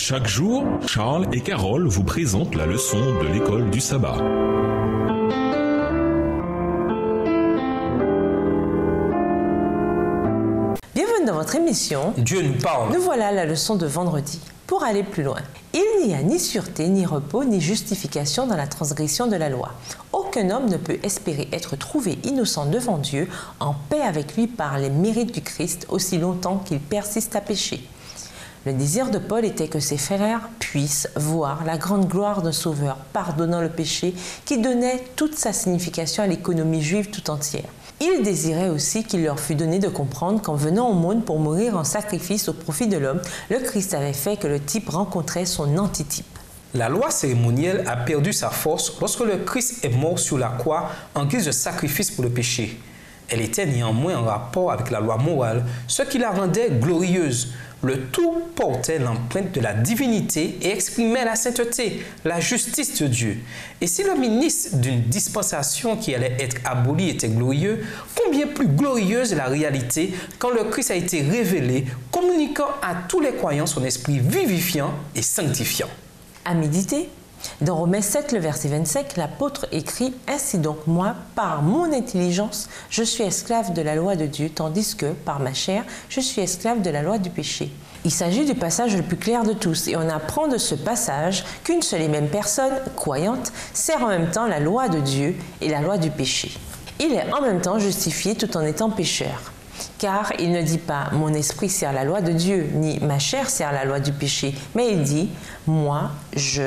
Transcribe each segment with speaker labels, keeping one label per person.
Speaker 1: Chaque jour, Charles et Carole vous présentent la leçon de l'école du sabbat.
Speaker 2: Bienvenue dans votre émission
Speaker 3: Dieu nous parle.
Speaker 2: Nous voilà à la leçon de vendredi. Pour aller plus loin, il n'y a ni sûreté, ni repos, ni justification dans la transgression de la loi. Aucun homme ne peut espérer être trouvé innocent devant Dieu, en paix avec lui par les mérites du Christ, aussi longtemps qu'il persiste à pécher. Le désir de Paul était que ses frères puissent voir la grande gloire d'un Sauveur pardonnant le péché qui donnait toute sa signification à l'économie juive tout entière. Il désirait aussi qu'il leur fût donné de comprendre qu'en venant au monde pour mourir en sacrifice au profit de l'homme, le Christ avait fait que le type rencontrait son antitype.
Speaker 3: La loi cérémonielle a perdu sa force lorsque le Christ est mort sur la croix en guise de sacrifice pour le péché. Elle était néanmoins en rapport avec la loi morale, ce qui la rendait glorieuse. Le tout portait l'empreinte de la divinité et exprimait la sainteté, la justice de Dieu. Et si le ministre d'une dispensation qui allait être abolie était glorieux, combien plus glorieuse est la réalité quand le Christ a été révélé, communiquant à tous les croyants son esprit vivifiant et sanctifiant.
Speaker 2: À méditer. Dans Romains 7, le verset 25, l'apôtre écrit « Ainsi donc, moi, par mon intelligence, je suis esclave de la loi de Dieu, tandis que, par ma chair, je suis esclave de la loi du péché. » Il s'agit du passage le plus clair de tous, et on apprend de ce passage qu'une seule et même personne, croyante, sert en même temps la loi de Dieu et la loi du péché. Il est en même temps justifié tout en étant pécheur. Car il ne dit pas « mon esprit sert la loi de Dieu » ni « ma chair sert la loi du péché », mais il dit « moi, je ».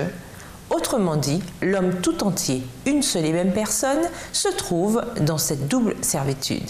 Speaker 2: Autrement dit, l'homme tout entier, une seule et même personne, se trouve dans cette double servitude.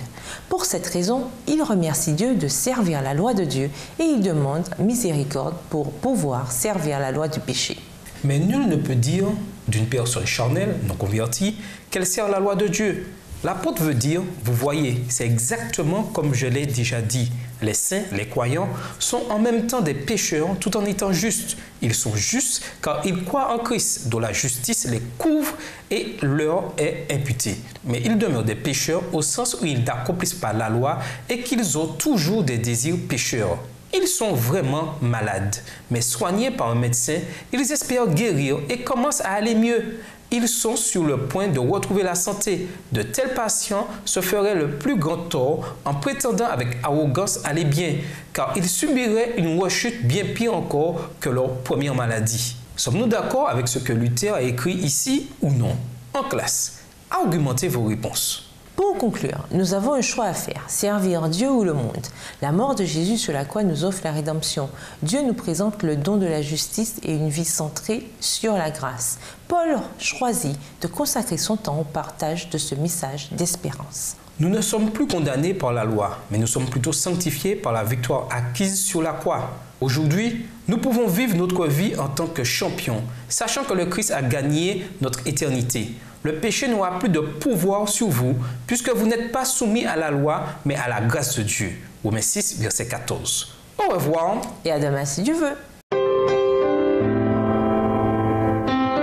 Speaker 2: Pour cette raison, il remercie Dieu de servir la loi de Dieu et il demande miséricorde pour pouvoir servir la loi du péché.
Speaker 3: Mais nul ne peut dire d'une personne charnelle, non convertie, qu'elle sert la loi de Dieu. L'apôtre veut dire, vous voyez, c'est exactement comme je l'ai déjà dit. Les saints, les croyants, sont en même temps des pécheurs tout en étant justes. Ils sont justes car ils croient en Christ, dont la justice les couvre et leur est imputée. Mais ils demeurent des pécheurs au sens où ils n'accomplissent pas la loi et qu'ils ont toujours des désirs pécheurs. Ils sont vraiment malades, mais soignés par un médecin, ils espèrent guérir et commencent à aller mieux. Ils sont sur le point de retrouver la santé. De tels patients se feraient le plus grand tort en prétendant avec arrogance aller bien, car ils subiraient une rechute bien pire encore que leur première maladie. Sommes-nous d'accord avec ce que Luther a écrit ici ou non? En classe, argumentez vos réponses.
Speaker 2: Pour conclure, nous avons un choix à faire, servir Dieu ou le monde. La mort de Jésus sur la croix nous offre la rédemption. Dieu nous présente le don de la justice et une vie centrée sur la grâce. Paul choisit de consacrer son temps au partage de ce message d'espérance.
Speaker 3: Nous ne sommes plus condamnés par la loi, mais nous sommes plutôt sanctifiés par la victoire acquise sur la croix. Aujourd'hui, nous pouvons vivre notre vie en tant que champions, sachant que le Christ a gagné notre éternité. Le péché n'aura plus de pouvoir sur vous, puisque vous n'êtes pas soumis à la loi, mais à la grâce de Dieu. Romains 6, verset 14. Au revoir.
Speaker 2: Et à demain si Dieu veut.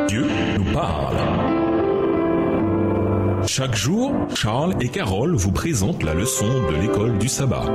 Speaker 1: Dieu nous parle. Chaque jour, Charles et Carole vous présentent la leçon de l'école du sabbat.